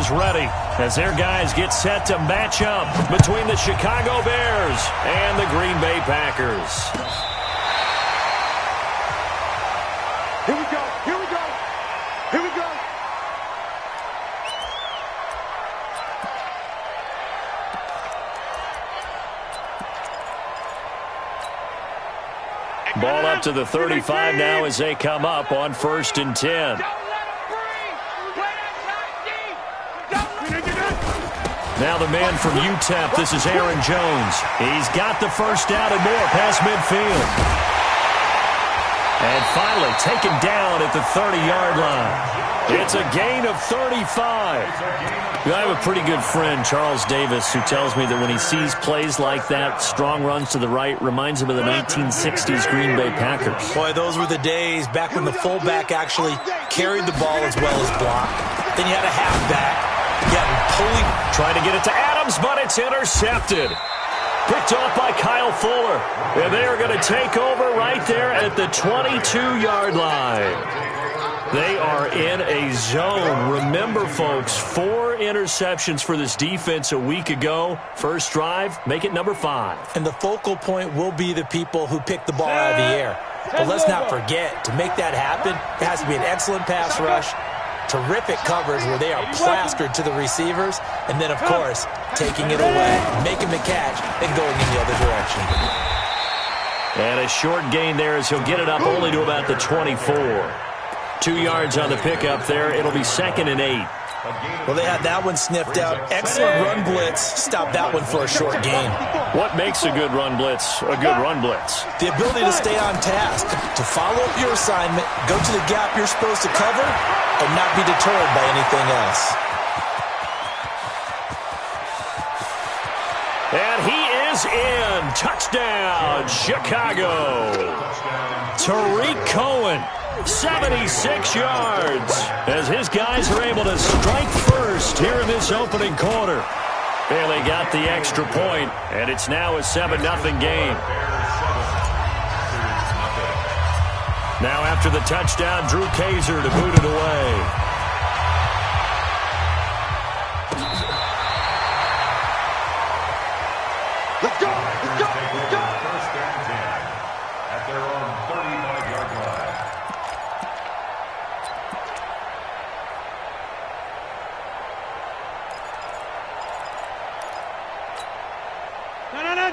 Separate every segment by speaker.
Speaker 1: is ready as their guys get set to match up between the Chicago Bears and the Green Bay Packers.
Speaker 2: Here we go, here we go, here we go.
Speaker 1: Ball up to the 35 now as they come up on 1st and 10. Now the man from UTEP, this is Aaron Jones. He's got the first down and more past midfield. And finally taken down at the 30-yard line. It's a gain of 35. I have a pretty good friend, Charles Davis, who tells me that when he sees plays like that, strong runs to the right, reminds him of the 1960s Green Bay Packers.
Speaker 3: Boy, those were the days back when the fullback actually carried the ball as well as blocked. Then you had a halfback. Yeah, pulling.
Speaker 1: Trying to get it to Adams, but it's intercepted. Picked off by Kyle Fuller. And they are going to take over right there at the 22-yard line. They are in a zone. Remember, folks, 4 interceptions for this defense a week ago. First drive, make it number 5.
Speaker 3: And the focal point will be the people who pick the ball out of the air. But let's not forget, to make that happen, there has to be an excellent pass rush, terrific coverage where they are plastered to the receivers, and then, of course, taking it away, making the catch, and going in the other direction.
Speaker 1: And a short gain there as he'll get it up only to about the 24. 2 yards on the pickup there. It'll be 2nd and 8.
Speaker 3: Well, they had that one sniffed out. Excellent run blitz. Stop that one for a short gain.
Speaker 1: What makes a good run blitz a good run blitz?
Speaker 3: The ability to stay on task, to follow up your assignment, go to the gap you're supposed to cover, and not be deterred by anything else.
Speaker 1: And he is in. Touchdown, Chicago. Tariq Cohen, 76 yards, as his guys are able to strike first here in this opening quarter. And they got the extra point, and it's now a 7-0 game. Now after the touchdown, Drew Kaiser to boot it away.
Speaker 2: Let's go, let's go, let's go.
Speaker 4: First and 10 at their own 35-yard line.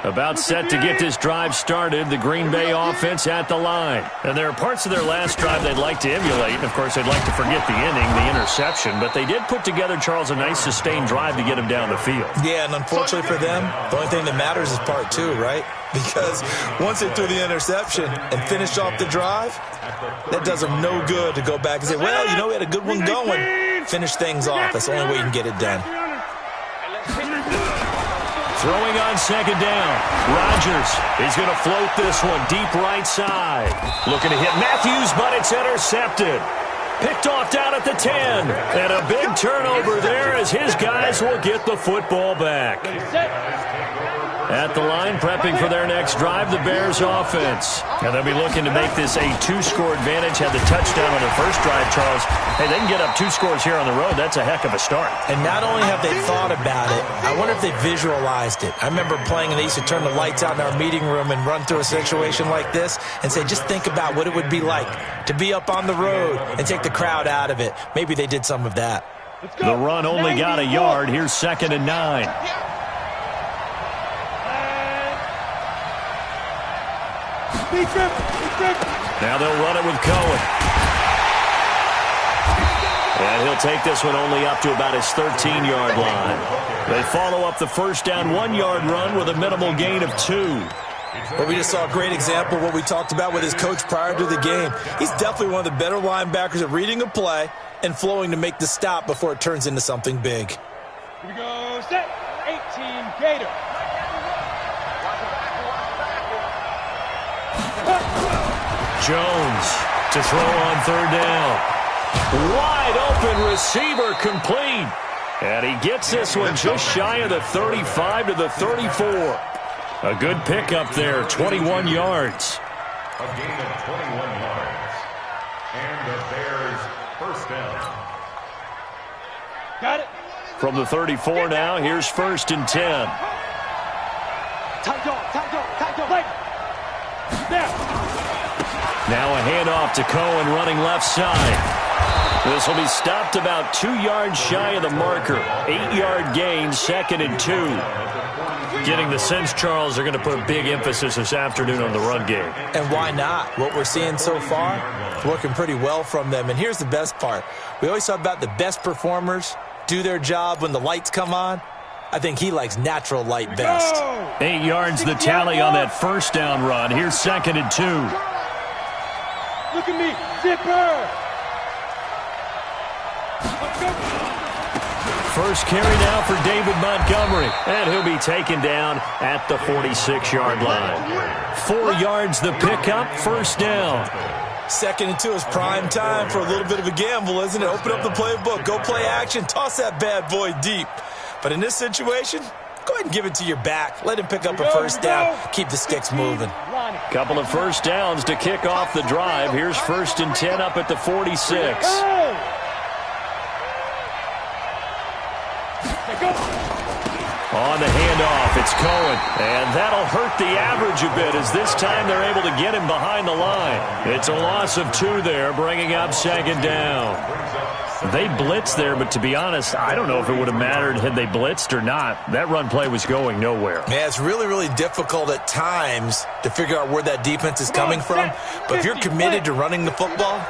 Speaker 1: About set to get this drive started, the Green Bay offense at the line. And there are parts of their last drive they'd like to emulate. And, of course, they'd like to forget the inning, the interception. But they did put together, Charles, a nice sustained drive to get him down the field.
Speaker 3: Yeah, and unfortunately for them, the only thing that matters is part 2, right? Because once they threw the interception and finished off the drive, that does them no good to go back and say, well, you know, we had a good one going. Finish things off. That's the only way you can get it done.
Speaker 1: Throwing on 2nd down. Rodgers is going to float this one deep right side. Looking to hit Matthews, but it's intercepted. Picked off down at the 10. And a big turnover there as his guys will get the football back. At the line, prepping for their next drive, the Bears offense. And they'll be looking to make this a 2-score advantage. Had the touchdown on their first drive, Charles. Hey, they can get up 2 scores here on the road. That's a heck of a start.
Speaker 3: And not only have they thought about it, I wonder if they visualized it. I remember playing, and they used to turn the lights out in our meeting room and run through a situation like this and say, just think about what it would be like to be up on the road and take the crowd out of it. Maybe they did some of that.
Speaker 1: The run only got a yard. Here's 2nd and 9. Now they'll run it with Cohen. And he'll take this one only up to about his 13-yard line. They follow up the first down 1-yard run with a minimal gain of 2.
Speaker 3: Well, we just saw a great example of what we talked about with his coach prior to the game. He's definitely one of the better linebackers at reading a play and flowing to make the stop before it turns into something big.
Speaker 2: Here we go, set, 18, Gator.
Speaker 1: Jones to throw on 3rd down. Wide open receiver complete. And he gets this one just shy of the 35 to the 34. A good pickup there, 21 yards.
Speaker 4: A gain of 21 yards. And the Bears first down.
Speaker 2: Got it.
Speaker 1: From the 34 now, here's 1st and 10. Now a handoff to Cohen running left side. This will be stopped about 2 yards shy of the marker. 8-yard gain, 2nd and 2. Getting the sense, Charles, they're going to put a big emphasis this afternoon on the run game.
Speaker 3: And why not? What we're seeing so far, working pretty well from them. And here's the best part. We always talk about the best performers do their job when the lights come on. I think he likes natural light best.
Speaker 1: 8 yards the tally on that first down run. Here's 2nd and 2.
Speaker 2: Look at me, zipper.
Speaker 1: First carry now for David Montgomery, and he'll be taken down at the 46-yard line. 4 yards the pickup, 1st down.
Speaker 3: 2nd and 2 is prime time for a little bit of a gamble, isn't it? Open up the playbook, go play action, toss that bad boy deep. But in this situation, go ahead and give it to your back. Let him pick up a 1st down, keep the sticks moving.
Speaker 1: Couple of 1st downs to kick off the drive. Here's 1st and 10 up at the 46. On the handoff, it's Cohen. And that'll hurt the average a bit as this time they're able to get him behind the line. It's a loss of 2 there, bringing up 2nd down. They blitzed there, but to be honest, I don't know if it would have mattered had they blitzed or not. That run play was going nowhere.
Speaker 3: Yeah, it's really, really difficult at times to figure out where that defense is coming from. But if you're committed to running the football,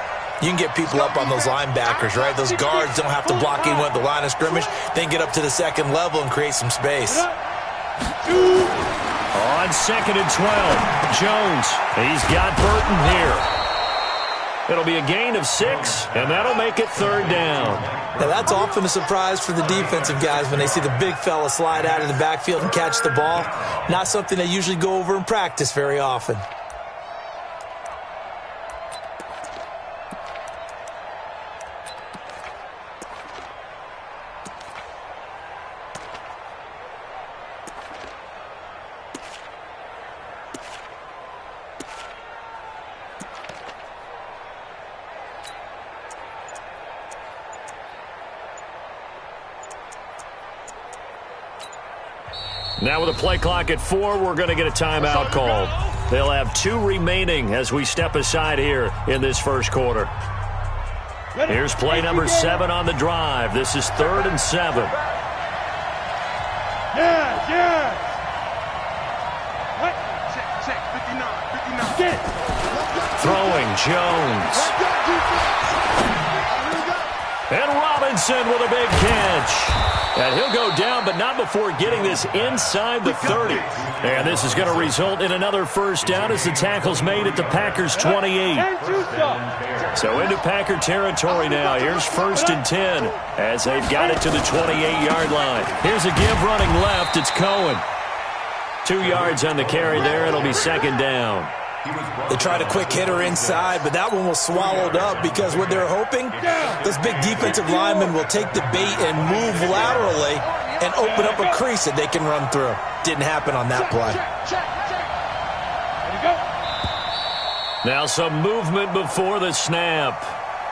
Speaker 3: you can get people up on those linebackers, right? Those guards don't have to block in with the line of scrimmage. They can get up to the 2nd level and create some space.
Speaker 1: On 2nd and 12, Jones. He's got Burton here. It'll be a gain of 6, and that'll make it 3rd down.
Speaker 3: Now, that's often a surprise for the defensive guys when they see the big fella slide out of the backfield and catch the ball. Not something they usually go over in practice very often.
Speaker 1: Now with a play clock at 4, we're going to get a timeout called. They'll have 2 remaining as we step aside here in this first quarter. Here's play number 7 on the drive. This is 3rd and 7.
Speaker 2: Yeah. What? Check. 59.
Speaker 1: Throwing, Jones. And Robinson with a big catch. And he'll go down, but not before getting this inside the 30. And this is going to result in another 1st down as the tackle's made at the Packers' 28. So into Packer territory now. Here's 1st and 10 as they've got it to the 28-yard line. Here's a give running left. It's Cohen. 2 yards on the carry there. It'll be 2nd down.
Speaker 3: They tried a quick hitter inside, but that one was swallowed up because what they're hoping, those big defensive linemen will take the bait and move laterally and open up a crease that they can run through. Didn't happen on that play.
Speaker 1: Now some movement before the snap.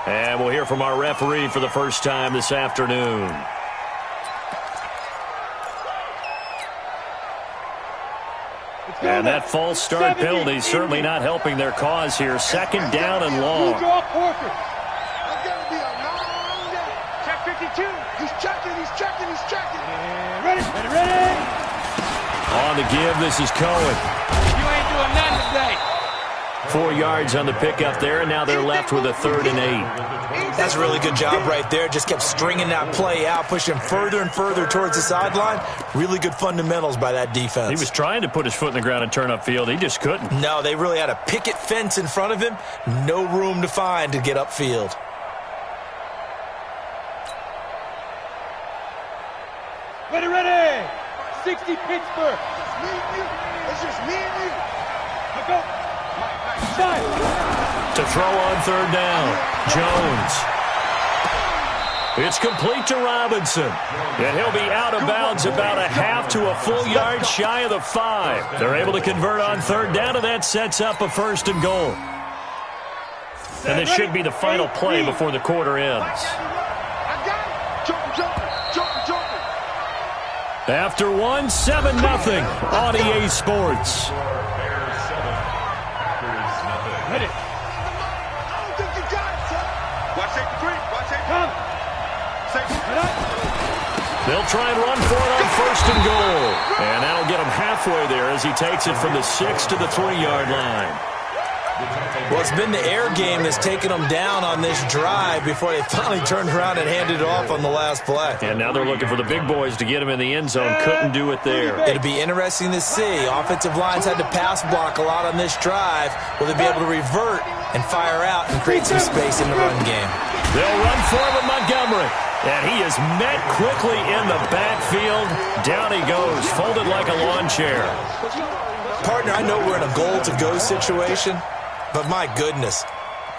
Speaker 1: And we'll hear from our referee for the first time this afternoon. And that false start penalty certainly not helping their cause here. 2nd down and long.
Speaker 2: Check 52. He's checking. Ready.
Speaker 1: On the give, this is Cohen.
Speaker 2: You ain't doing nothing today.
Speaker 1: 4 yards on the pickup there, and now they're left with a 3rd and 8.
Speaker 3: That's a really good job right there. Just kept stringing that play out, pushing further and further towards the sideline. Really good fundamentals by that defense.
Speaker 1: He was trying to put his foot in the ground and turn upfield. He just couldn't.
Speaker 3: No, they really had a picket fence in front of him. No room to find to get upfield.
Speaker 2: Ready. 60 Pittsburgh. It's just me and you. Let's go.
Speaker 1: To throw on 3rd down, Jones. It's complete to Robinson. And he'll be out of bounds about a half to a full yard shy of the 5. They're able to convert on 3rd down, and that sets up a 1st and goal. And this should be the final play before the quarter ends.
Speaker 2: I got it. Jump.
Speaker 1: After one, 7-0 on EA Sports.
Speaker 4: Bears 7, Packers nothing.
Speaker 2: Hit it. I don't think you got it, son. Watch safety 3. Watch safety. Come. Safety.
Speaker 1: They'll try and run for it on first and goal. And that'll get him halfway there as he takes it from the 6 to the 3-yard line.
Speaker 3: Well, it's been the air game that's taken them down on this drive before they finally turned around and handed it off on the last play.
Speaker 1: And now they're looking for the big boys to get him in the end zone. Couldn't do it there.
Speaker 3: It'll be interesting to see. Offensive lines had to pass block a lot on this drive. Will they be able to revert and fire out and create some space in the run game?
Speaker 1: They'll run for it with Montgomery. And he is met quickly in the backfield. Down he goes, folded like a lawn chair.
Speaker 3: Partner, I know we're in a goal-to-go situation, but my goodness,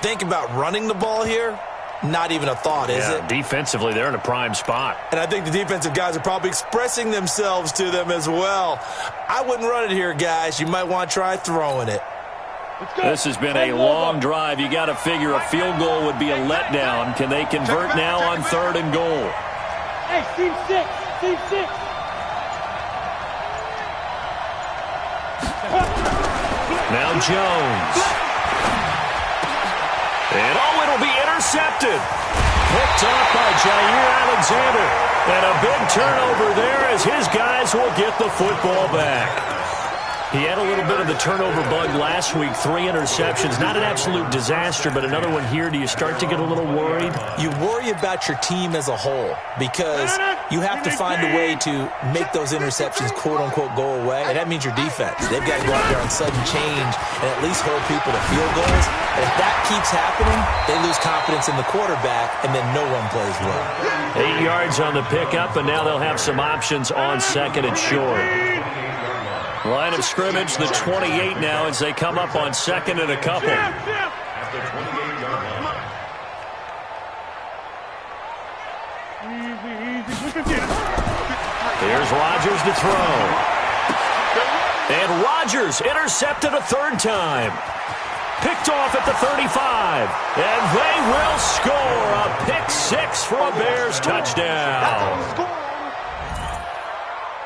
Speaker 3: think about running the ball here. Not even a thought, is it?
Speaker 1: Defensively, they're in a prime spot.
Speaker 3: And I think the defensive guys are probably expressing themselves to them as well. I wouldn't run it here, guys. You might want to try throwing it.
Speaker 1: This has been a long drive. You got to figure a field goal would be a letdown. Can they convert now on 3rd and goal?
Speaker 2: Hey, team 6. Team 6.
Speaker 1: Now Jones. And it'll be intercepted. Picked off by Jair Alexander. And a big turnover there as his guys will get the football back. He had a little bit of the turnover bug last week, 3 interceptions. Not an absolute disaster, but another one here. Do you start to get a little worried?
Speaker 3: You worry about your team as a whole because you have to find a way to make those interceptions, quote-unquote, go away, and that means your defense. They've got to go out there on sudden change and at least hold people to field goals. And if that keeps happening, they lose confidence in the quarterback, and then no one plays well.
Speaker 1: 8 yards on the pickup, and now they'll have some options on 2nd and short. Line of scrimmage, the 28 now as they come up on 2nd and a couple.
Speaker 4: At the 28-yard line.
Speaker 1: Here's Rodgers to throw. And Rodgers intercepted a 3rd time. Picked off at the 35. And they will score a pick 6 for a Bears touchdown.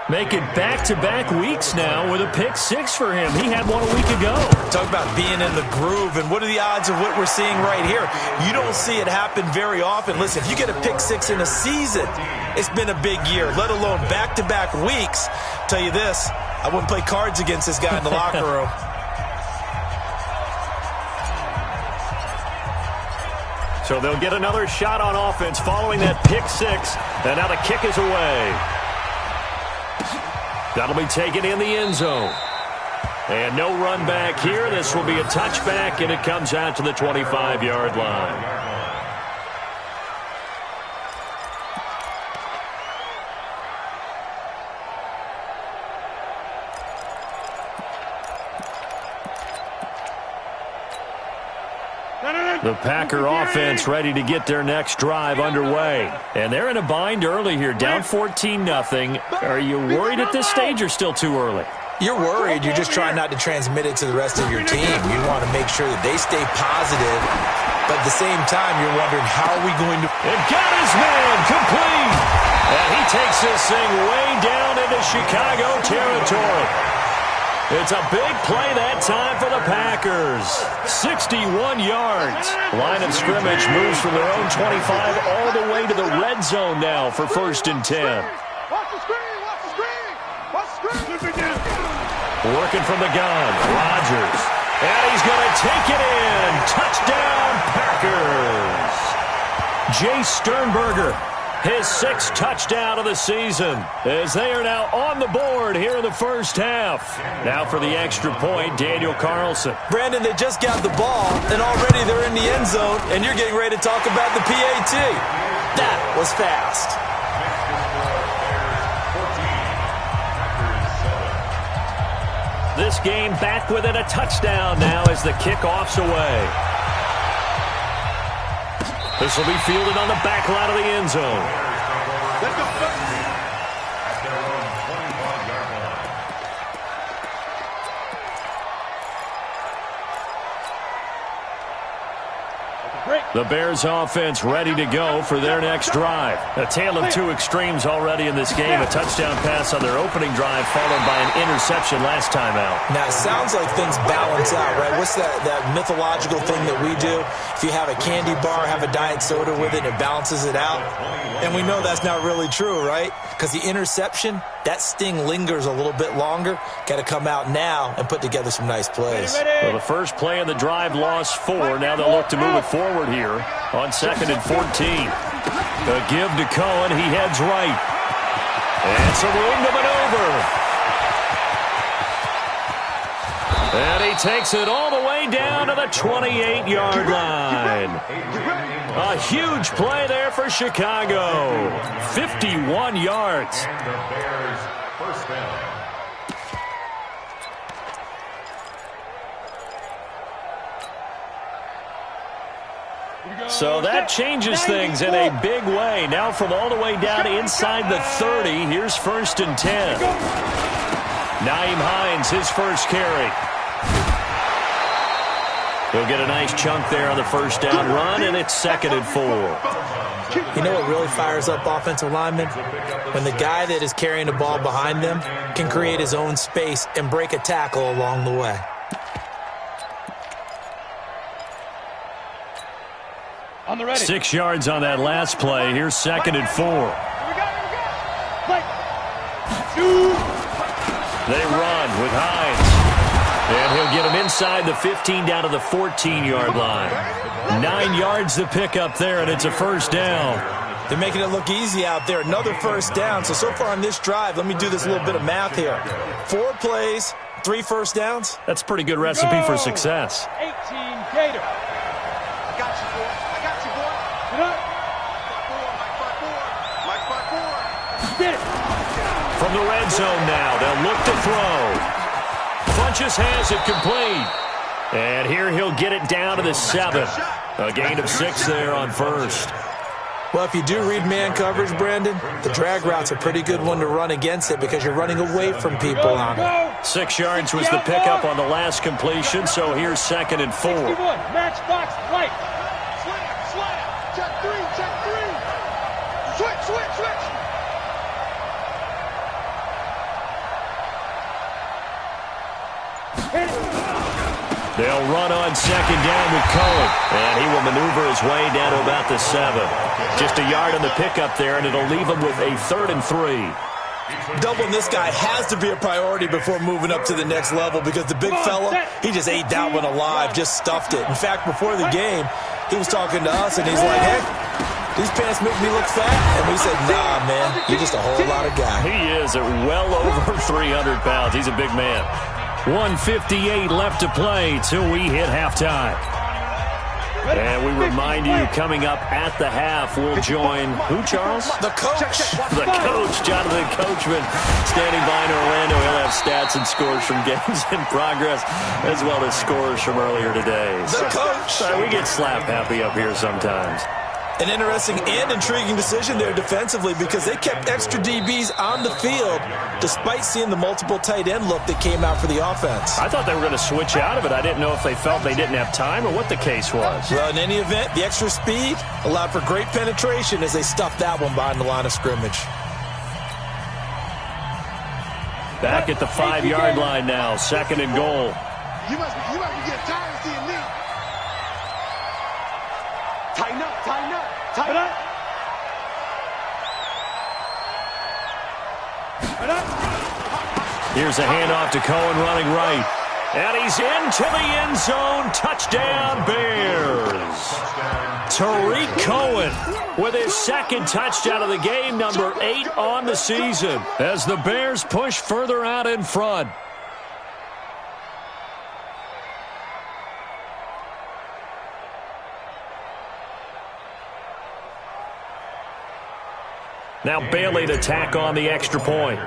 Speaker 1: Making back-to-back weeks now with a pick 6 for him. He had one a week ago.
Speaker 3: Talk about being in the groove, and what are the odds of what we're seeing right here? You don't see it happen very often. Listen, if you get a pick 6 in a season, it's been a big year, let alone back-to-back weeks. Tell you this, I wouldn't play cards against this guy in the locker room.
Speaker 1: So they'll get another shot on offense following that pick 6, and now the kick is away. That'll be taken in the end zone. And no run back here. This will be a touchback, and it comes out to the 25-yard line. The Packer offense ready to get their next drive underway. And they're in a bind early here, down 14-0. Are you worried at this stage or still too early?
Speaker 3: You're worried. You're just trying not to transmit it to the rest of your team. You want to make sure that they stay positive. But at the same time, you're wondering, how are we going to...
Speaker 1: And got his man complete. And he takes this thing way down into Chicago territory. It's a big play that time for the Packers. 61 yards. Line of scrimmage moves from their own 25 all the way to the red zone now for 1st and 10.
Speaker 2: Watch the screen. Watch the screen. Watch the screen.
Speaker 1: Working from the gun, Rodgers. And he's going to take it in. Touchdown, Packers. Jay Sternberger, his 6th touchdown of the season, as they are now on the board here in the first half. Now for the extra point, Daniel Carlson.
Speaker 3: Brandon, they just got the ball, and already they're in the end zone, and you're getting ready to talk about the PAT. That was fast.
Speaker 1: This game back within a touchdown now as the kickoff's away. This will be fielded on the back line of the end zone.
Speaker 2: Let's go.
Speaker 4: At their own 25-yard line.
Speaker 2: Break.
Speaker 1: The Bears offense ready to go for their next drive. A tale of two extremes already in this game. A touchdown pass on their opening drive followed by an interception last time out.
Speaker 3: Now, it sounds like things balance out, right? What's that mythological thing that we do? If you have a candy bar, have a diet soda with it, it balances it out. And we know that's not really true, right? Because the interception, that sting lingers a little bit longer. Got to come out now and put together some nice plays.
Speaker 1: Well, the first play of the drive lost 4. Now they'll look to move it forward here on 2nd and 14. The give to Cohen. He heads right. And some room to maneuver. And he takes it all the way down to the 28-yard line. A huge play there for Chicago. 51 yards.
Speaker 4: And the Bears first down.
Speaker 1: So that changes things in a big way. Now from all the way down inside the 30, here's 1st and 10. Nyheim Hines, his first carry. He'll get a nice chunk there on the first down run, and it's 2nd and 4.
Speaker 3: You know what really fires up offensive linemen? When the guy that is carrying the ball behind them can create his own space and break a tackle along the way.
Speaker 5: On the ready.
Speaker 1: 6 yards on that last play. Here's 2nd and 4. They run with Hines. And he'll get him inside the 15 down to the 14-yard line. 9 yards to pick up there, and it's a first down.
Speaker 3: They're making it look easy out there. Another first down. So far on this drive, let me do this little bit of math here. 4 plays, 3 first downs.
Speaker 1: That's a pretty good recipe for success.
Speaker 5: 18 Gator.
Speaker 2: I got you, boy. I got you, boy.
Speaker 5: Get up.
Speaker 2: Mike 5-4.
Speaker 5: Get it.
Speaker 1: From the red zone now, they'll look to throw. Funches has it complete. And here he'll get it down to the 7. A gain of 6 there on first.
Speaker 3: Well, if you do read man coverage, Brandon, the drag route's a pretty good one to run against it because you're running away from people on it.
Speaker 1: 6 yards was the pickup on the last completion, so here's 2nd and 4.
Speaker 5: 61. Matchbox light.
Speaker 2: Slam. Check 3. Switch.
Speaker 1: They'll run on 2nd down with Cohen, and he will maneuver his way down to about the 7. Just a yard on the pickup there, and it'll leave him with a 3rd and 3.
Speaker 3: Doubling this guy has to be a priority before moving up to the next level because the big fella, he just ate that one alive, just stuffed it. In fact, before the game, he was talking to us, and he's like, hey, these pants make me look fat. And we said, nah, man, you're just a whole lot of guy.
Speaker 1: He is at well over 300 pounds. He's a big man. 1:58 left to play till we hit halftime. And we remind you, coming up at the half, we'll join who, Charles?
Speaker 3: The coach.
Speaker 1: The coach, Jonathan Coachman, standing by in Orlando. He'll have stats and scores from games in progress, as well as scores from earlier today.
Speaker 3: The coach.
Speaker 1: We get slap happy up here sometimes.
Speaker 3: An interesting and intriguing decision there defensively because they kept extra DBs on the field despite seeing the multiple tight end look that came out for the offense.
Speaker 1: I thought they were going to switch out of it. I didn't know if they felt they didn't have time or what the case was.
Speaker 3: Well, in any event, the extra speed allowed for great penetration as they stuffed that one behind the line of scrimmage.
Speaker 1: Back at the 5-yard line now, 2nd and goal.
Speaker 2: You must be getting tired of seeing me. Tighten up.
Speaker 1: Here's a handoff to Cohen running right. And he's into the end zone. Touchdown, Bears. Tariq Cohen with his 2nd touchdown of the game, number 8 on the season, as the Bears push further out in front. Now Bailey to tack on the extra point.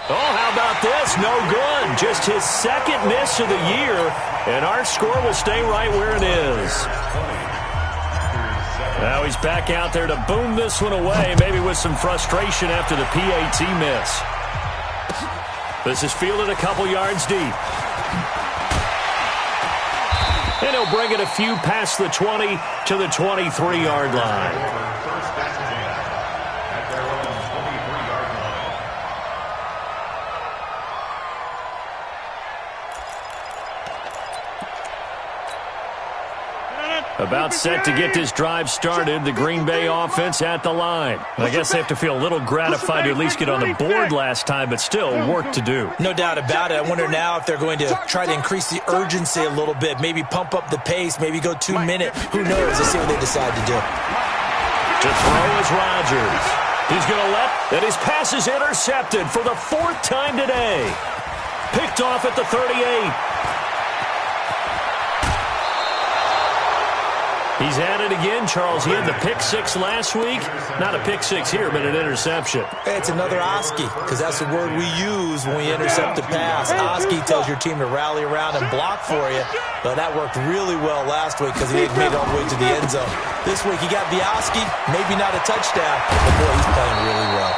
Speaker 1: Oh, how about this? No good. Just his 2nd miss of the year, and our score will stay right where it is. Now he's back out there to boom this one away, maybe with some frustration after the PAT miss. This is fielded a couple yards deep. And he'll bring it a few past the 20 to the 23-yard line. About set to get this drive started, the Green Bay offense at the line. I guess they have to feel a little gratified to at least get on the board last time, but still work to do.
Speaker 3: No doubt about it. I wonder now if they're going to try to increase the urgency a little bit, maybe pump up the pace, maybe go 2 minutes. Who knows? Let's see what they decide to do.
Speaker 1: To throw is Rodgers. He's going to and his pass is intercepted for the 4th time today. Picked off at the 38. He's at it again, Charles. He had the pick 6 last week. Not a pick 6 here, but an interception.
Speaker 3: It's another Oski, because that's the word we use when we intercept the pass. Oski tells your team to rally around and block for you. But that worked really well last week because he didn't make it all the way to the end zone. This week he got the Oski, maybe not a touchdown, but boy, he's playing really well.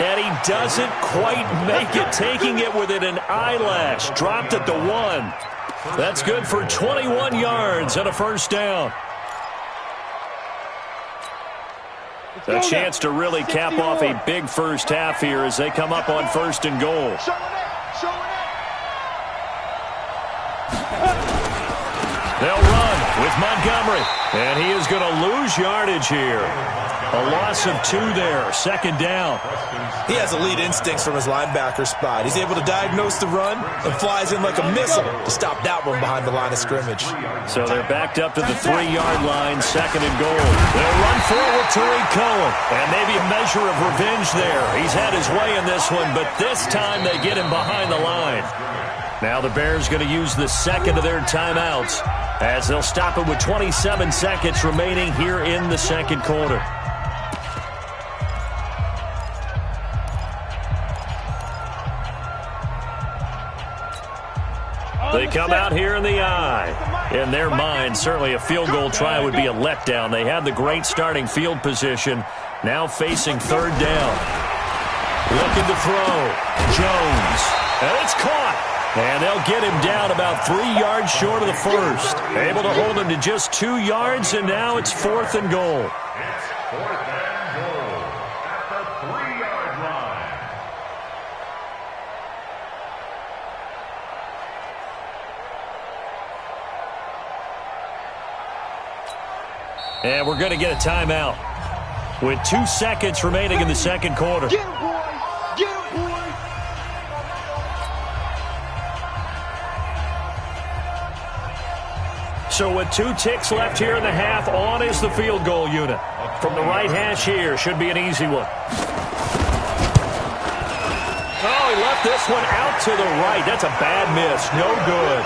Speaker 1: And he doesn't quite make it, taking it within an eyelash. Dropped at the 1. That's good for 21 yards and a first down. A chance to really cap off a big first half here as they come up on 1st and goal. They'll run with Montgomery, and he is going to lose yardage here. A loss of 2 there, 2nd down.
Speaker 3: He has elite instincts from his linebacker spot. He's able to diagnose the run and flies in like a missile to stop that one behind the line of scrimmage.
Speaker 1: So they're backed up to the 3-yard line, 2nd and goal. They'll run forward to Tariq Cohen, and maybe a measure of revenge there. He's had his way in this one, but this time they get him behind the line. Now the Bears going to use the 2nd of their timeouts as they'll stop it with 27 seconds remaining here in the 2nd quarter. They come out here in the eye. In their mind, certainly a field goal try would be a letdown. They had the great starting field position. Now facing 3rd down. Looking to throw. Jones. And it's caught. And they'll get him down about 3 yards short of the 1st. Able to hold him to just 2 yards, and now it's 4th and goal.
Speaker 4: It's 4th and goal at the 3-yard line.
Speaker 1: And we're going to get a timeout with 2 seconds remaining in the 2nd quarter.
Speaker 2: Get him, boy. Get him, boy.
Speaker 1: So with 2 ticks left here in the half, on is the field goal unit. From the right hash here, should be an easy one. Oh, he left this one out to the right. That's a bad miss. No good.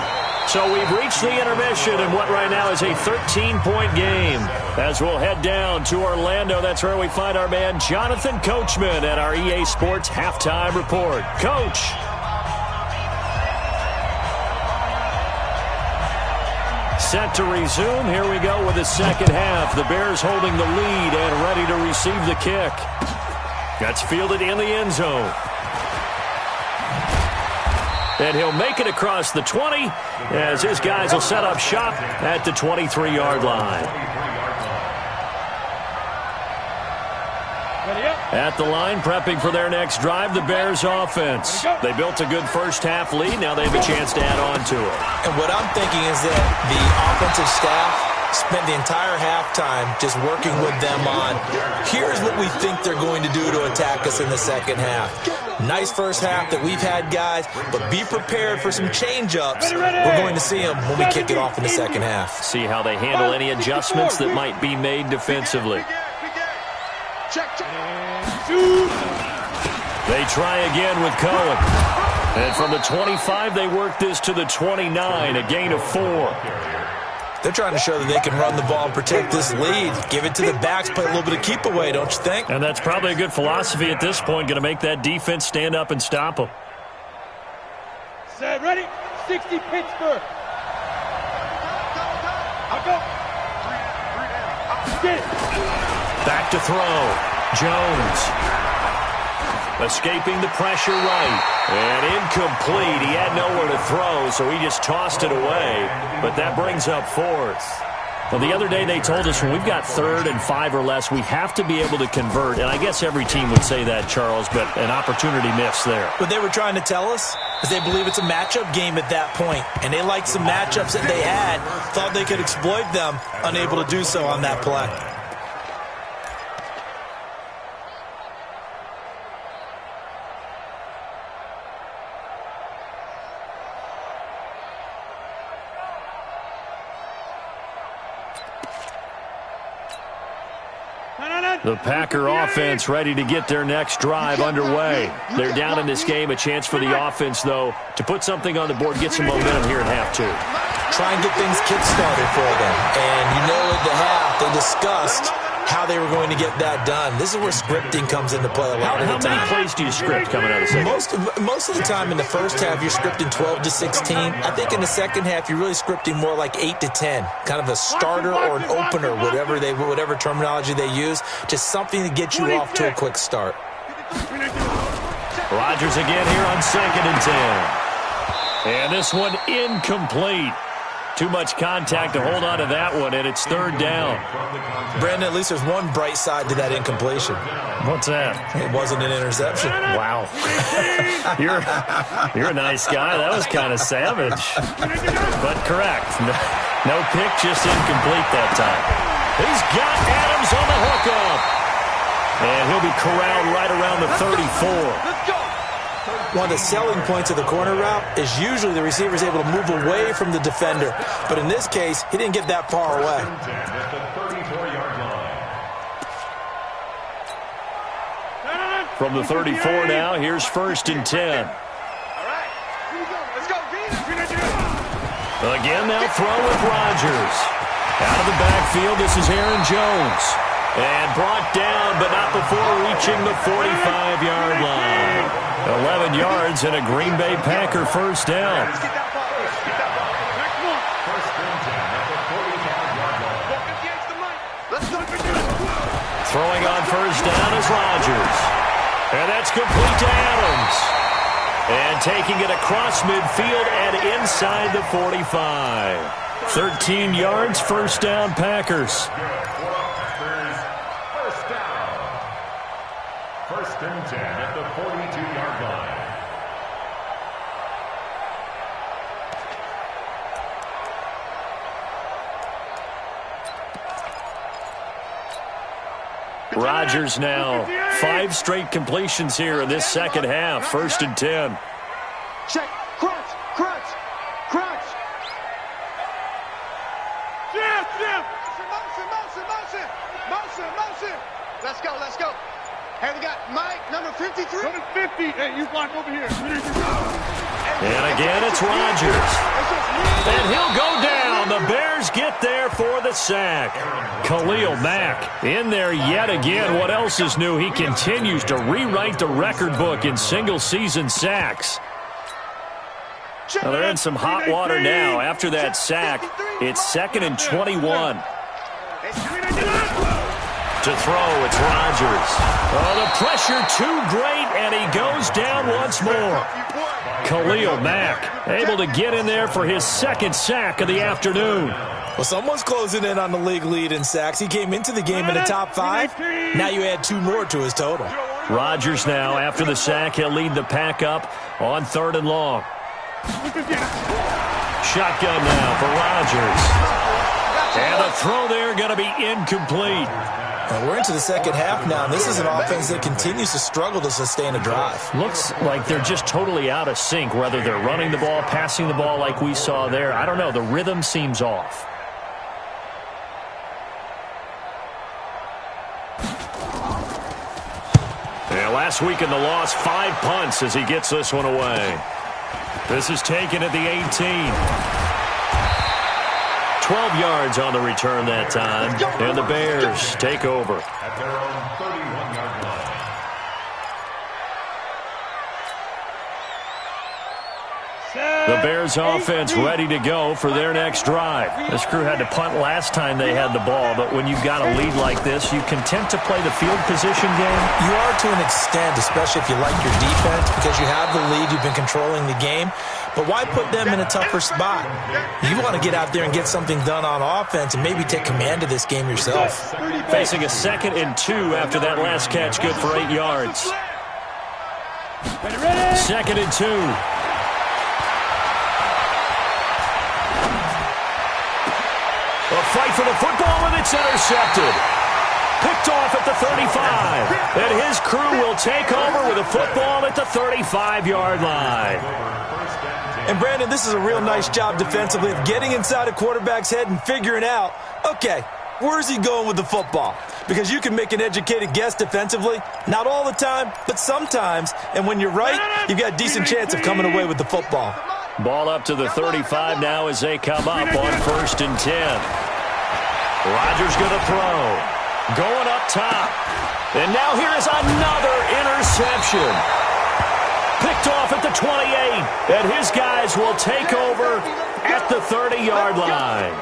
Speaker 1: So we've reached the intermission in what right now is a 13-point game. As we'll head down to Orlando, that's where we find our man Jonathan Coachman at our EA Sports Halftime Report. Coach. Set to resume. Here we go with the 2nd half. The Bears holding the lead and ready to receive the kick. That's fielded in the end zone. And he'll make it across the 20 as his guys will set up shop at the 23-yard line. At the line, prepping for their next drive, the Bears offense. They built a good first half lead. Now they have a chance to add on to it.
Speaker 3: And what I'm thinking is that the offensive staff spent the entire halftime just working with them on, here's what we think they're going to do to attack us in the 2nd half. Nice first half that we've had, guys, but be prepared for some change-ups. We're going to see them when we kick it off in the 2nd half.
Speaker 1: See how they handle any adjustments that might be made defensively. They try again with Cohen. And from the 25, they work this to the 29, a gain of 4.
Speaker 3: They're trying to show that they can run the ball and protect this lead. Give it to the backs, play a little bit of keep away, don't you think?
Speaker 1: And that's probably a good philosophy at this point, going to make that defense stand up and stop them.
Speaker 5: Set, ready, 60 Pittsburgh. I'll go. Get it.
Speaker 1: Back to throw. Jones. Escaping the pressure right. And incomplete. He had nowhere to throw, so he just tossed it away. But that brings up fourth. Well, the other day they told us when we've got 3rd and 5 or less, we have to be able to convert. And I guess every team would say that, Charles, but an opportunity missed there.
Speaker 3: What they were trying to tell us is they believe it's a matchup game at that point. And they liked some matchups that they had, thought they could exploit them, unable to do so on that play.
Speaker 1: The Packer offense ready to get their next drive underway. They're down in this game. A chance for the offense, though, to put something on the board, get some momentum here in half 2.
Speaker 3: Try and get things kick-started for them. And you know at the half, they discussed how they were going to get that done. This is where scripting comes into play a lot of the time.
Speaker 1: How many plays do you script coming out of the second?
Speaker 3: Most of the time in the first half, you're scripting 12 to 16. I think in the second half, you're really scripting more like 8 to 10. Kind of a starter or an opener, whatever terminology they use. Just something to get you off to a quick start.
Speaker 1: Rodgers again here on 2nd and 10. And this one incomplete. Too much contact to hold on to that one, and it's 3rd down.
Speaker 3: Brandon, at least there's one bright side to that incompletion.
Speaker 1: What's that?
Speaker 3: It wasn't an interception.
Speaker 1: Wow. You're a nice guy. That was kind of savage. But correct. No pick, just incomplete that time. He's got Adams on the hookup. And he'll be corralled right around the 34.
Speaker 2: Let's go.
Speaker 3: One of the selling points of the corner route is usually the receiver is able to move away from the defender. But in this case, he didn't get that far away.
Speaker 1: From the 34 now, here's 1st and 10.
Speaker 2: All right. Here we go. Let's go.
Speaker 1: Again, they'll throw with Rodgers. Out of the backfield, this is Aaron Jones. And brought down, but not before reaching the 45-yard line. 11 yards and a Green Bay Packer first down.
Speaker 2: Let's get that ball. Next one.
Speaker 4: First and 10 at the 45-yard line.
Speaker 2: Let's go.
Speaker 1: Throwing on first down is Rodgers. And that's complete to Adams. And taking it across midfield and inside the 45. 13 yards, first down, Packers.
Speaker 4: First down. First and 10 at the 42-yard line.
Speaker 1: Rodgers now 5 straight completions here in this second half. 1st and 10.
Speaker 2: Check. Crunch. Crunch. Crunch. Yeah. Motion. Let's go. Hey, we got Mike, number 53.
Speaker 5: Number 50. Hey, you block over here.
Speaker 1: And again, it's Rodgers. And he'll go down. The Bears get there for the sack. Khalil Mack in there yet again. What else is new? He continues to rewrite the record book in single-season sacks. Now they're in some hot water now. After that sack, it's 2nd and 21. To throw, it's Rodgers. Oh, the pressure too great, and he goes down once more. Khalil Mack able to get in there for his 2nd sack of the afternoon.
Speaker 3: Well, someone's closing in on the league lead in sacks. He came into the game in the top 5. Now you add 2 more to his total.
Speaker 1: Rodgers now, after the sack, he'll lead the pack up on 3rd and long. Shotgun now for Rodgers. And the throw there going to be incomplete.
Speaker 3: And we're into the second half now, and this is an offense that continues to struggle to sustain a drive.
Speaker 1: Looks like they're just totally out of sync, whether they're running the ball, passing the ball like we saw there. I don't know. The rhythm seems off. And last week in the loss, 5 punts as he gets this one away. This is taken at the 18. 12 yards on the return that time, and the Bears take over.
Speaker 4: At their own 31-yard line.
Speaker 1: The Bears offense ready to go for their next drive. This crew had to punt last time they had the ball, but when you've got a lead like this, you content to play the field position game?
Speaker 3: You are to an extent, especially if you like your defense, because you have the lead, you've been controlling the game. But why put them in a tougher spot? You want to get out there and get something done on offense and maybe take command of this game yourself.
Speaker 1: Facing a 2nd and 2 after that last catch, good for 8 yards. 2nd and 2. A fight for the football, and it's intercepted. Picked off at the 35. And his crew will take over with a football at the 35-yard line.
Speaker 3: And, Brandon, this is a real nice job defensively of getting inside a quarterback's head and figuring out, okay, where's he going with the football? Because you can make an educated guess defensively. Not all the time, but sometimes. And when you're right, you've got a decent chance of coming away with the football.
Speaker 1: Ball up to the 35 now as they come up on 1st and 10. Rodgers going to throw. Going up top. And now here is another interception. Picked off at the 28. And his guys will take over at the 30-yard line.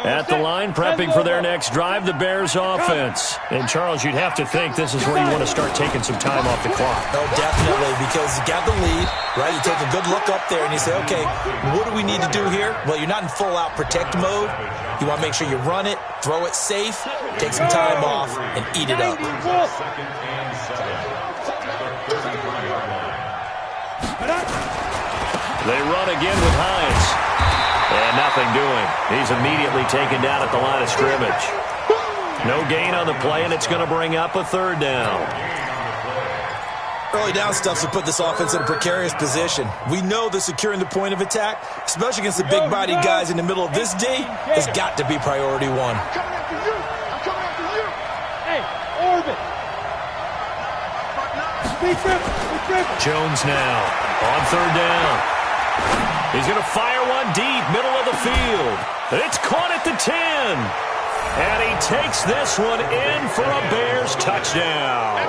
Speaker 1: At the line, prepping for their next drive, the Bears offense. And, Charles, you'd have to think this is where you want to start taking some time off the clock.
Speaker 3: Oh, definitely, because you got the lead, right? You take a good look up there and you say, okay, what do we need to do here? Well, you're not in full-out protect mode. You want to make sure you run it, throw it safe, take some time off, and eat it up.
Speaker 1: They run again with Hines. And nothing doing. He's immediately taken down at the line of scrimmage. No gain on the play, and it's going to bring up a 3rd down.
Speaker 3: Early down stuff to put this offense in a precarious position. We know that securing the point of attack, especially against the big-bodied guys in the middle of this D, has got to be priority 1.
Speaker 5: I'm coming after you. I'm coming after you. Hey, orbit. Be tripping.
Speaker 1: Jones now on 3rd down. He's going to fire one deep, middle of the field. It's caught at the 10. And he takes this one in for a Bears touchdown.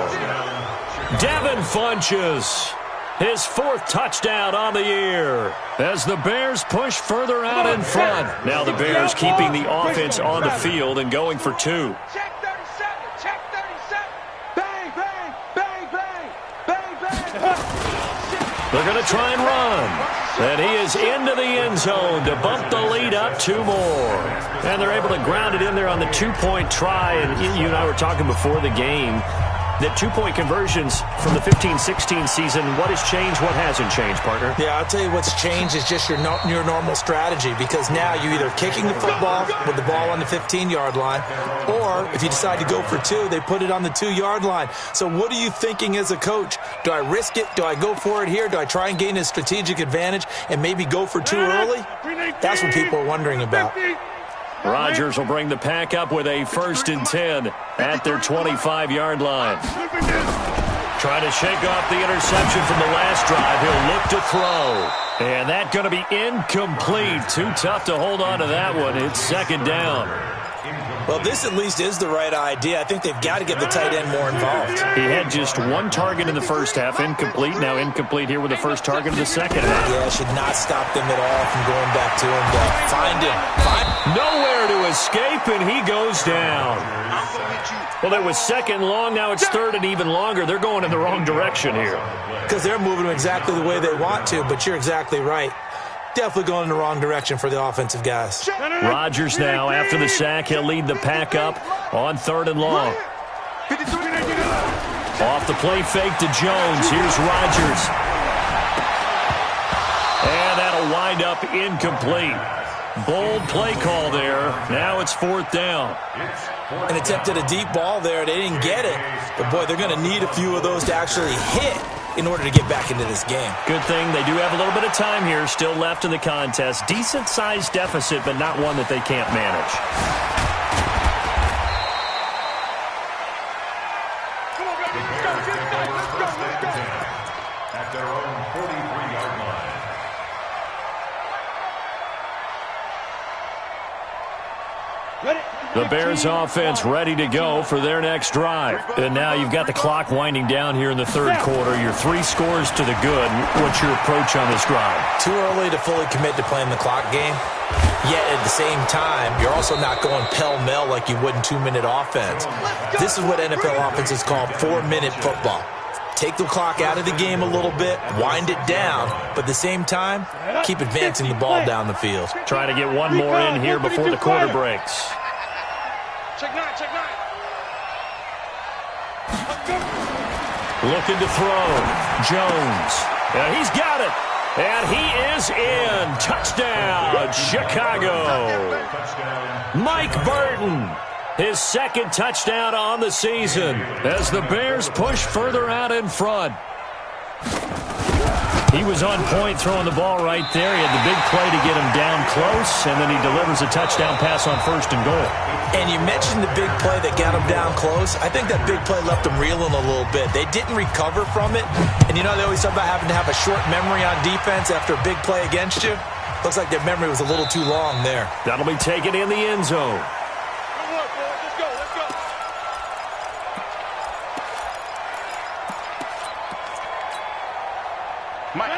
Speaker 1: Devin Funchess, his 4th touchdown on the year. As the Bears push further out in front. Now the Bears keeping the offense on the field and going for 2.
Speaker 2: Check 37. Check 37. Bang, bang, bang, bang, bang, bang.
Speaker 1: They're going to try and run. And he is into the end zone to bump the lead up 2 more. And they're able to ground it in there on the 2-point try. And you and I were talking before the game that 2-point conversions from the 15-16 season, what has changed, what hasn't changed, partner?
Speaker 3: Yeah, I'll tell you what's changed is just your normal strategy, because now you're either kicking the football with the ball on the 15-yard line, or if you decide to go for 2, they put it on the 2-yard line. So what are you thinking as a coach? Do I risk it? Do I go for it here? Do I try and gain a strategic advantage and maybe go for 2 early? That's what people are wondering about.
Speaker 1: Rodgers will bring the pack up with a 1st and 10 at their 25-yard line. Trying to shake off the interception from the last drive. He'll look to throw. And that's going to be incomplete. Too tough to hold on to that one. It's 2nd down.
Speaker 3: Well, this at least is the right idea. I think they've got to get the tight end more involved.
Speaker 1: He had just 1 target in the first half, incomplete. Now incomplete here with the first target of the second half.
Speaker 3: Yeah, should not stop them at all from going back to him. Find him.
Speaker 1: Nowhere to escape, and he goes down. Well, it was 2nd long. Now it's 3rd and even longer. They're going in the wrong direction here.
Speaker 3: Because they're moving exactly the way they want to, but you're exactly right. Definitely going in the wrong direction for the offensive guys.
Speaker 1: Rodgers now, after the sack, he'll lead the pack up on 3rd and long. Off the play fake to Jones. Here's Rodgers. And that'll wind up incomplete. Bold play call there. Now it's 4th down.
Speaker 3: And attempted a deep ball there. They didn't get it. But, boy, they're going to need a few of those to actually hit in order to get back into this game.
Speaker 1: Good thing they do have a little bit of time here still left in the contest. Decent-sized deficit, but not one that they can't manage.
Speaker 4: At their own 43-yard line.
Speaker 1: The Bears offense ready to go for their next drive. And now you've got the clock winding down here in the third quarter. You're 3 scores to the good. What's your approach on this drive?
Speaker 3: Too early to fully commit to playing the clock game. Yet at the same time, you're also not going pell-mell like you would in 2-minute offense. This is what NFL offenses call 4-minute football. Take the clock out of the game a little bit, wind it down, but at the same time, keep advancing the ball down the field.
Speaker 1: Try to get one more in here before the quarter breaks.
Speaker 5: Check 9, check 9.
Speaker 1: Looking to throw. Jones. And he's got it. And he is in. Touchdown, Chicago. Mike Burton. His second touchdown on the season as the Bears push further out in front. He was on point throwing the ball right there. He had the big play to get him down close, and then he delivers a touchdown pass on 1st and goal.
Speaker 3: And you mentioned the big play that got him down close. I think that big play left him reeling a little bit. They didn't recover from it. And you know, they always talk about having to have a short memory on defense after a big play against you. Looks like their memory was a little too long there.
Speaker 1: That'll be taken in the end zone.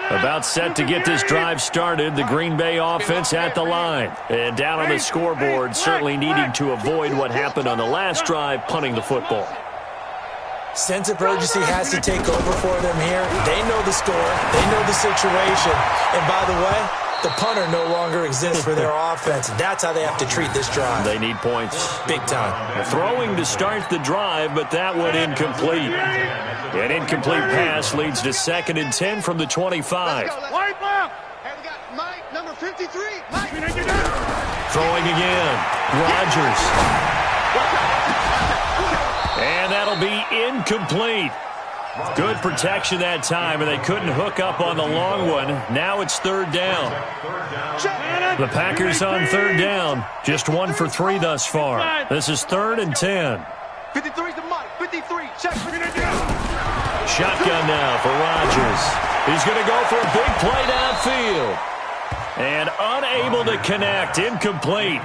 Speaker 1: About set to get this drive started, the Green Bay offense at the line. And down on the scoreboard, certainly needing to avoid what happened on the last drive, punting the football.
Speaker 3: Sense of urgency has to take over for them here. They know the score. They know the situation. And by the way, the punter no longer exists for their offense. That's how they have to treat this drive.
Speaker 1: They need points.
Speaker 3: Big time.
Speaker 1: Throwing to start the drive, but that one incomplete. An incomplete pass leads to 2nd and 10 from the 25.
Speaker 5: White ball. Hey, we got Mike, number 53. Mike.
Speaker 1: Throwing again. Rodgers. And that'll be incomplete. Good protection that time, and they couldn't hook up on the long one. Now it's 3rd down. The Packers on 3rd down. Just 1 for 3 thus far. This is 3rd and 10.
Speaker 5: 53's the Mike. 53. Check.
Speaker 1: Shotgun now for Rodgers. He's going to go for a big play downfield. And unable to connect. Incomplete.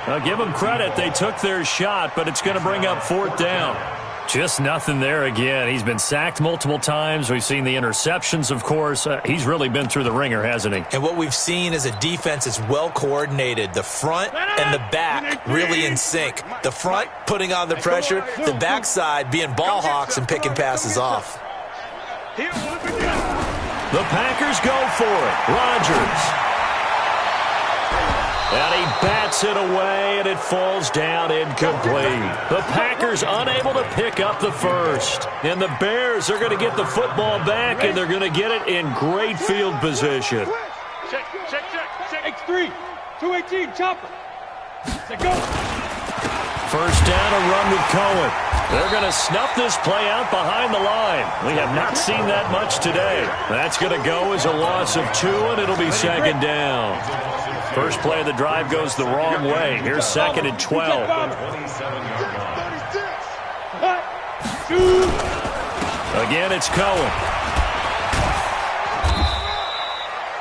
Speaker 1: I'll give them credit. They took their shot, but it's going to bring up 4th down. Just nothing there again. He's been sacked multiple times. We've seen the interceptions, of course. He's really been through the ringer, hasn't he?
Speaker 3: And what we've seen is a defense that's well coordinated. The front and the back really in sync. The front putting on the pressure. The backside being ball hawks and picking passes off.
Speaker 1: The Packers go for it. Rodgers. And he bats it away, and it falls down incomplete. The Packers unable to pick up the first. And the Bears are going to get the football back, and they're going to get it in great field position.
Speaker 5: Check. X3. 218. Chopper. Let's go.
Speaker 1: First down, a run with Cohen. They're going to snuff this play out behind the line. We have not seen that much today. That's going to go as a loss of 2, and it'll be 2nd down. First play of the drive goes the wrong way. Here's 2nd and 12. Again, it's Cohen.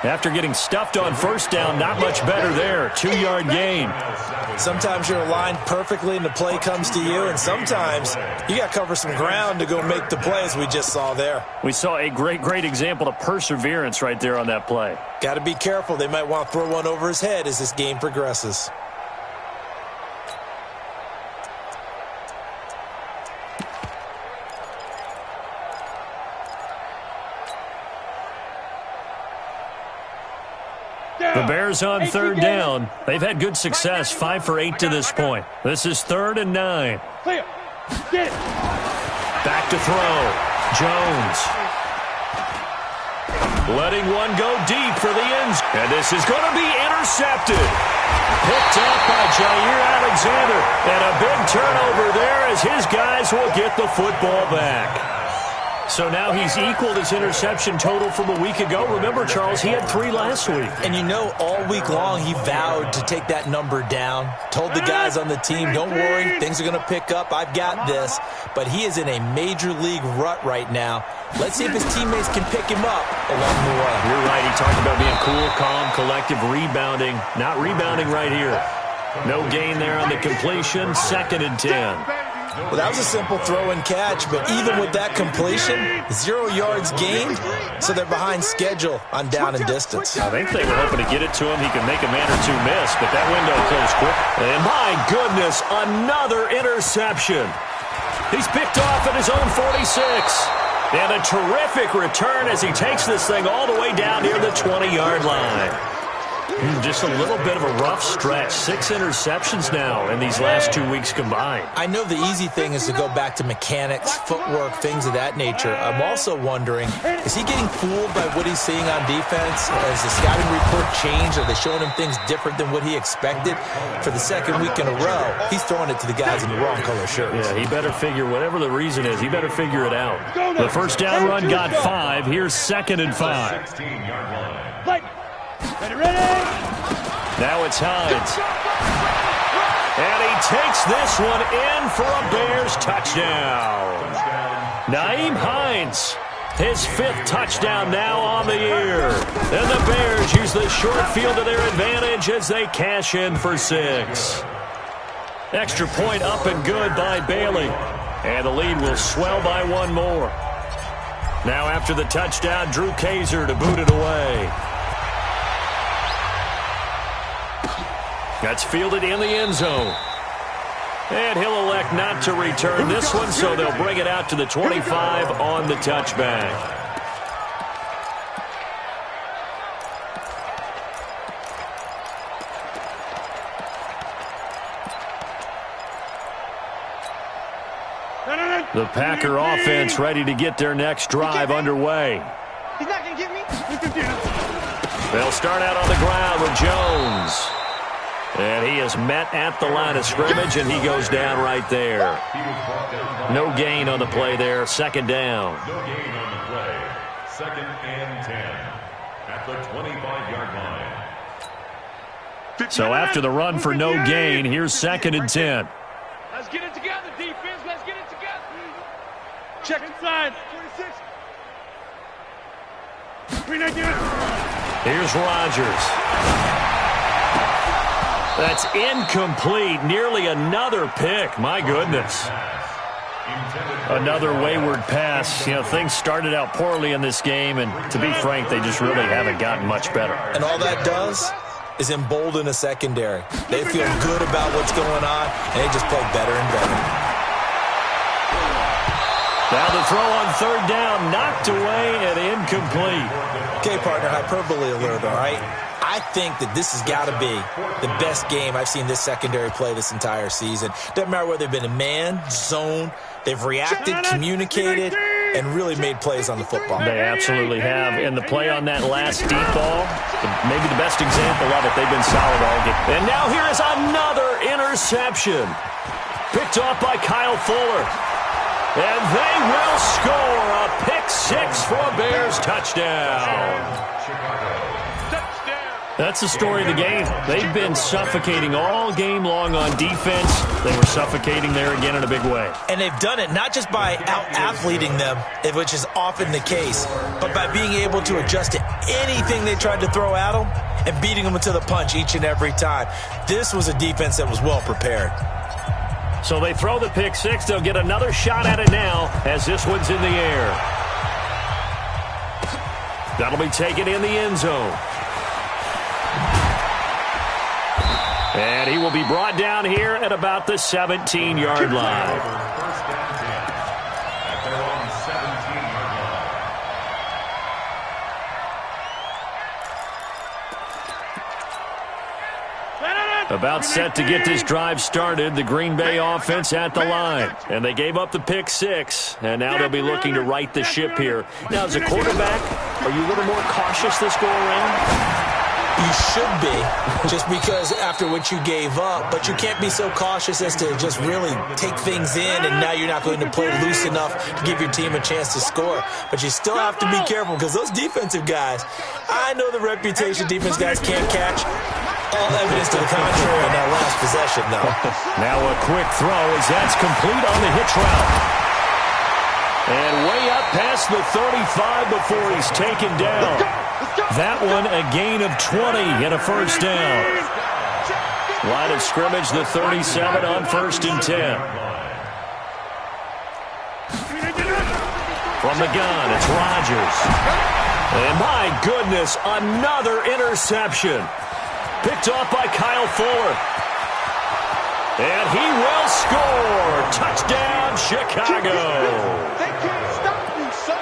Speaker 1: After getting stuffed on first down, not much better there. 2-yard gain.
Speaker 3: Sometimes you're aligned perfectly and the play comes to you, and sometimes you got to cover some ground to go make the play, as we just saw there.
Speaker 1: We saw a great example of perseverance right there on that play.
Speaker 3: Got to be careful. They might want to throw one over his head as this game progresses.
Speaker 1: The Bears on 3rd down. They've had good success, 5 for 8 to this point. This is 3rd and 9. Back to throw. Jones. Letting one go deep for the ends. And this is going to be intercepted. Picked up by Jair Alexander. And a big turnover there as his guys will get the football back. So now he's equaled his interception total from a week ago. Remember, Charles, he had 3 last week.
Speaker 3: And you know, all week long he vowed to take that number down. Told the guys on the team, don't worry, things are going to pick up. I've got this. But he is in a major league rut right now. Let's see if his teammates can pick him up along the way.
Speaker 1: You're right. He talked about being cool, calm, collective, rebounding. Not rebounding right here. No gain there on the completion. 2nd and 10.
Speaker 3: Well, that was a simple throw and catch, but even with that completion, 0 yards gained, so they're behind schedule on down and distance.
Speaker 1: I think they were hoping to get it to him. He could make a man or two miss, but that window closed quick. And my goodness, another interception. He's picked off at his own 46. And a terrific return as he takes this thing all the way down near the 20-yard line. Just a little bit of a rough stretch. 6 interceptions now in these last 2 weeks combined.
Speaker 3: I know the easy thing is to go back to mechanics, footwork, things of that nature. I'm also wondering, is he getting fooled by what he's seeing on defense? Has the scouting report changed? Are they showing him things different than what he expected? For the 2nd week in a row, he's throwing it to the guys in the wrong color shirts.
Speaker 1: Yeah, he better figure, whatever the reason is, he better figure it out. The first down run got 5. Here's 2nd and 5.
Speaker 4: 16-yard line.
Speaker 5: Ready?
Speaker 1: Now it's Hines. And he takes this one in for a Bears touchdown. Nyheim Hines, his 5th touchdown now on the year. And the Bears use the short field to their advantage as they cash in for 6. Extra point up and good by Bailey. And the lead will swell by 1 more. Now after the touchdown, Drew Kaiser to boot it away. That's fielded in the end zone. And he'll elect not to return this one, so they'll bring it out to the 25 on the touchback. The Packer offense ready to get their next drive underway.
Speaker 5: He's not going to get me.
Speaker 1: They'll start out on the ground with Jones. And he is met at the line of scrimmage, and he goes down right there. No gain on the play there. 2nd down.
Speaker 4: No gain on the play. 2nd and 10 at the 25-yard line.
Speaker 1: So after the run for no gain, here's 2nd and 10.
Speaker 5: Let's get it together, defense. Let's get it together. Check inside. 46.
Speaker 1: Here's Rodgers. That's incomplete. Nearly another pick. My goodness. Another wayward pass. You know, things started out poorly in this game, and to be frank, they just really haven't gotten much better.
Speaker 3: And all that does is embolden a secondary. They feel good about what's going on, and they just play better and better.
Speaker 1: Now the throw on 3rd down, knocked away and incomplete.
Speaker 3: Okay, partner, hyperbole alert, all right? I think that this has got to be the best game I've seen this secondary play this entire season. Doesn't matter whether they've been in man, zone, they've reacted, communicated, and really made plays on the football.
Speaker 1: They absolutely have. And the play on that last deep ball, maybe the best example of it, they've been solid all game. And now here is another interception. Picked off by Kyle Fuller. And they will score a pick-6 for a Bears touchdown. That's the story of the game. They've been suffocating all game long on defense. They were suffocating there again in a big way.
Speaker 3: And they've done it not just by out-athleting them, which is often the case, but by being able to adjust to anything they tried to throw at them and beating them to the punch each and every time. This was a defense that was well prepared.
Speaker 1: So they throw the pick-6. They'll get another shot at it now as this one's in the air. That'll be taken in the end zone. And he will be brought down here at about the 17-yard line.
Speaker 4: First down 10 at their own 17-yard line.
Speaker 1: About set to get this drive started. The Green Bay offense at the line. And they gave up the pick-6. And now they'll be looking to right the ship here. Now, as a quarterback, are you a little more cautious this go-around?
Speaker 3: You should be, just because after what you gave up, but you can't be so cautious as to just really take things in, and now you're not going to play loose enough to give your team a chance to score. But you still have to be careful, because those defensive guys, I know the reputation defense guys can't catch. All evidence to the contrary on that last possession, though.
Speaker 1: Now a quick throw as that's complete on the hitch route. And way up past the 35 before he's taken down. That one a gain of 20 and a first down. Line of scrimmage, the 37 on 1st and 10. From the gun, it's Rodgers. And my goodness, another interception. Picked off by Kyle Fuller. And he will score. Touchdown, Chicago.
Speaker 2: They can't stop you, son.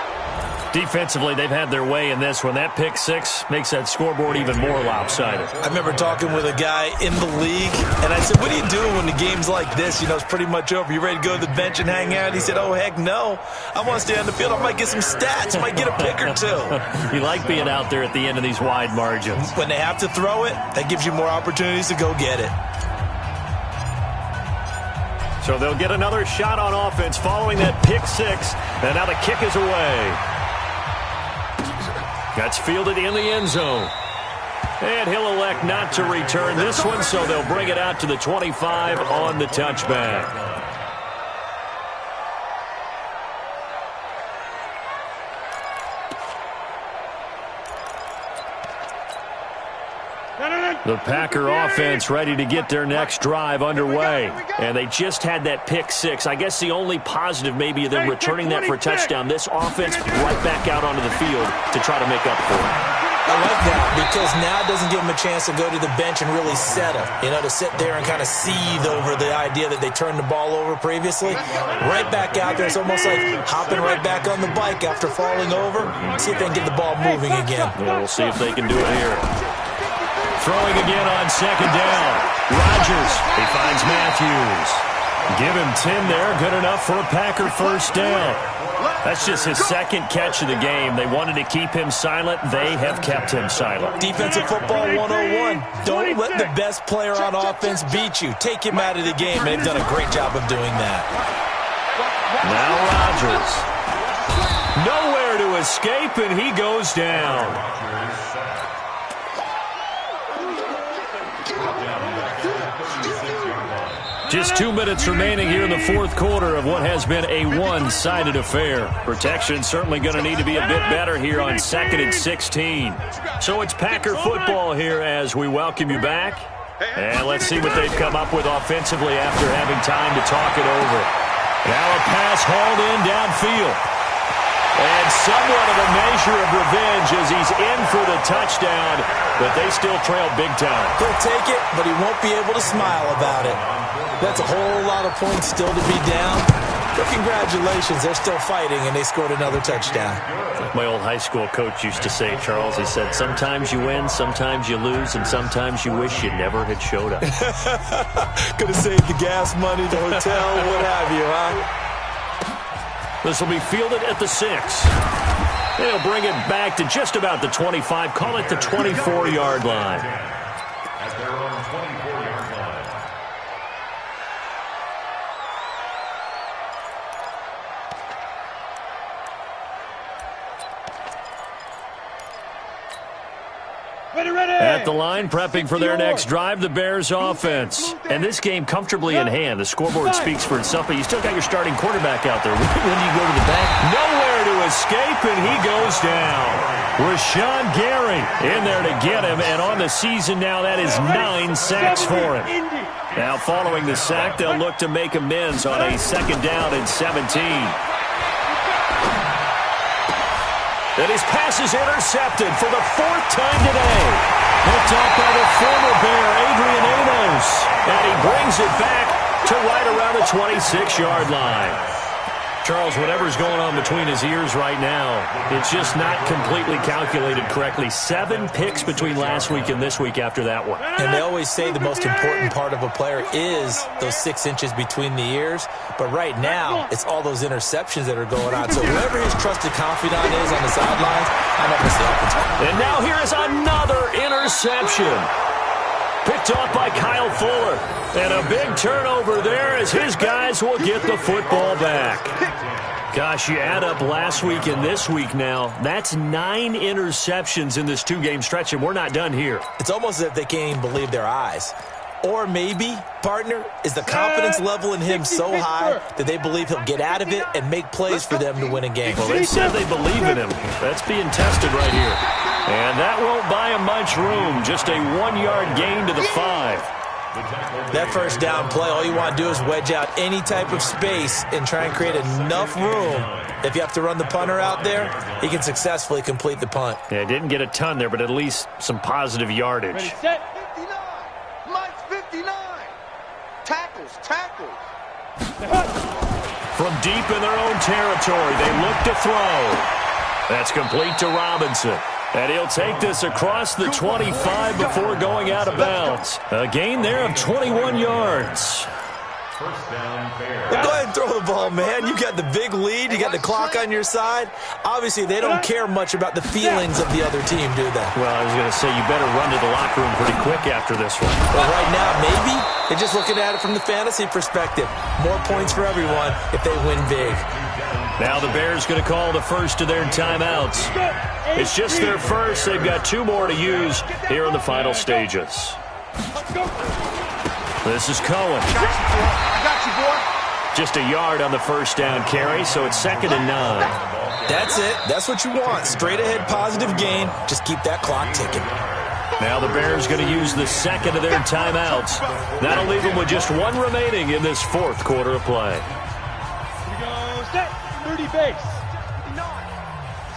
Speaker 1: Defensively, they've had their way in this one. That pick six makes that scoreboard even more lopsided.
Speaker 3: I remember talking with a guy in the league, and I said, what do you do when the game's like this? You know, it's pretty much over. You ready to go to the bench and hang out? He said, oh, heck no. I want to stay on the field. I might get some stats. I might get a pick or two.
Speaker 1: You like being out there at the end of these wide margins.
Speaker 3: When they have to throw it, that gives you more opportunities to go get it.
Speaker 1: So they'll get another shot on offense following that pick six. And now the kick is away. That's fielded in the end zone. And he'll elect not to return this one, so they'll bring it out to the 25 on the touchback. The Packer offense ready to get their next drive underway. And they just had that pick six. I guess the only positive maybe of them returning that for a touchdown. This offense right back out onto the field to try to make up for it.
Speaker 3: I like that because now it doesn't give them a chance to go to the bench and really settle. You know, to sit there and kind of seethe over the idea that they turned the ball over previously. Right back out there. It's almost like hopping right back on the bike after falling over. See if they can get the ball moving again.
Speaker 1: Yeah, we'll see if they can do it here. Throwing again on 2nd down. Rodgers, he finds Matthews. Give him 10 there, good enough for a Packer first down. That's just his second catch of the game. They wanted to keep him silent. They have kept him silent.
Speaker 3: Defensive football 101. Don't let the best player on offense beat you. Take him out of the game. They've done a great job of doing that.
Speaker 1: Now Rodgers. Nowhere to escape, and he goes down. Just 2 minutes remaining here in the fourth quarter of what has been a one-sided affair. Protection certainly going to need to be a bit better here on 2nd and 16. So it's Packer football here as we welcome you back. And let's see what they've come up with offensively after having time to talk it over. Now a pass hauled in downfield. And somewhat of a measure of revenge as he's in for the touchdown, but they still trail big time.
Speaker 3: He'll take it, but he won't be able to smile about it. That's a whole lot of points still to be down. But congratulations, they're still fighting, and they scored another touchdown.
Speaker 1: Like my old high school coach used to say, Charles, he said, sometimes you win, sometimes you lose, and sometimes you wish you never had showed up.
Speaker 3: Could have saved the gas money, the hotel, what have you, huh?
Speaker 1: This will be fielded at the 6. They'll bring it back to just about the 25. Call it the 24-yard line.
Speaker 4: At their own 24-yard line.
Speaker 5: Ready.
Speaker 1: At the line, prepping for their next drive, the Bears offense. And this game comfortably in hand. The scoreboard speaks for itself, but you still got your starting quarterback out there. When do you go to the bank? Nowhere to escape, and he goes down. Rashawn Gary in there to get him, and on the season now, that is 9 sacks for him. Now, following the sack, they'll look to make amends on a 2nd down and 17. And his pass is intercepted for the 4th time today. Picked up by the former Bear, Adrian Amos. And he brings it back to right around the 26-yard line. Charles, whatever's going on between his ears right now, it's just not completely calculated correctly. 7 picks between last week and this week after that one.
Speaker 3: And they always say the most important part of a player is those 6 inches between the ears. But right now, it's all those interceptions that are going on. So whoever his trusted confidant is on the sidelines, I'm not going to say offensive.
Speaker 1: And now here is another interception. Picked off by Kyle Fuller. And a big turnover there as his guys will get the football back. Gosh, you add up last week and this week now, that's 9 interceptions in this 2-game stretch, and we're not done here.
Speaker 3: It's almost as if they can't even believe their eyes. Or maybe, partner, is the confidence level in him so high that they believe he'll get out of it and make plays for them to win a game.
Speaker 1: Well, they said they believe in him. That's being tested right here. And that won't buy him much room. Just a 1-yard gain to the 5.
Speaker 3: That first down play, all you want to do is wedge out any type of space and try and create enough room. If you have to run the punter out there, he can successfully complete the punt.
Speaker 1: Yeah, didn't get a ton there, but at least some positive yardage.
Speaker 5: Ready, set.
Speaker 2: 59. Mike's 59. Tackles.
Speaker 1: From deep in their own territory, they look to throw. That's complete to Robinson. And he'll take this across the 25 before going out of bounds. A gain there of 21 yards.
Speaker 3: Well, go ahead and throw the ball, man. You got the big lead. You got the clock on your side. Obviously, they don't care much about the feelings of the other team, do they?
Speaker 1: Well, I was going to say, you better run to the locker room pretty quick after this one.
Speaker 3: Well, right now, maybe. They're just looking at it from the fantasy perspective. More points for everyone if they win big.
Speaker 1: Now the Bears going to call the first of their timeouts. It's just their first. They've got 2 more to use here in the final stages. This is Cohen.
Speaker 2: I got you, boy.
Speaker 1: Just a yard on the first down carry, so it's 2nd and 9.
Speaker 3: That's it. That's what you want. Straight ahead, positive gain. Just keep that clock ticking.
Speaker 1: Now the Bears going to use the second of their timeouts. That'll leave them with just 1 remaining in this 4th quarter of play.
Speaker 5: Here we go. Set. 30 base. 59.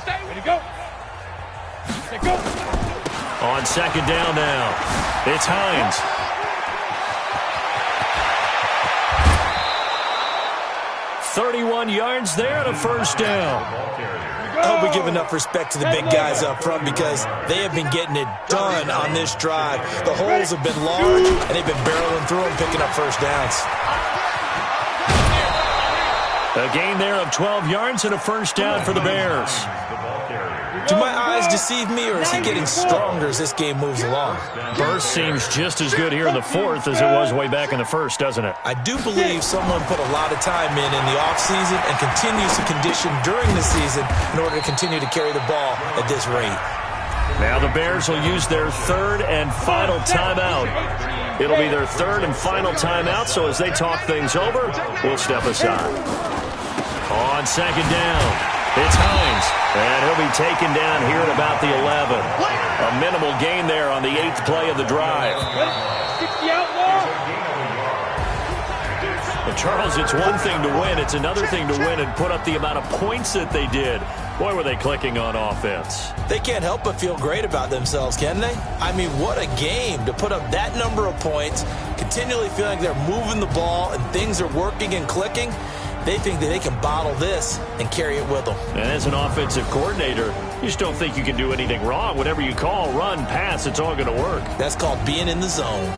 Speaker 5: Stay. Ready to go. Set, go.
Speaker 1: On 2nd down now, it's Hines. ...31 yards there and a first down.
Speaker 3: I hope we give enough respect to the big guys up front because they have been getting it done on this drive. The holes have been large, and they've been barreling through them, picking up first downs.
Speaker 1: A gain there of 12 yards and a first down for the Bears.
Speaker 3: Do my eyes deceive me, or is he getting stronger as this game moves along?
Speaker 1: Burst seems just as good here in the 4th as it was way back in the 1st, doesn't it?
Speaker 3: I do believe someone put a lot of time in the offseason and continues to condition during the season in order to continue to carry the ball at this rate.
Speaker 1: Now the Bears will use their 3rd and final timeout. It'll be their 3rd and final timeout, so as they talk things over, we'll step aside. On 2nd down, it's Hines, and he'll be taken down here at about the 11. A minimal gain there on the 8th play of the drive.
Speaker 5: 60 outlaw.
Speaker 1: But Charles, it's one thing to win. It's another thing to win and put up the amount of points that they did. Boy, were they clicking on offense.
Speaker 3: They can't help but feel great about themselves, can they? I mean, what a game to put up that number of points, continually feeling they're moving the ball and things are working and clicking. They think that they can bottle this and carry it with them.
Speaker 1: And as an offensive coordinator, you just don't think you can do anything wrong. Whatever you call, run, pass, it's all going to work.
Speaker 3: That's called being in the zone.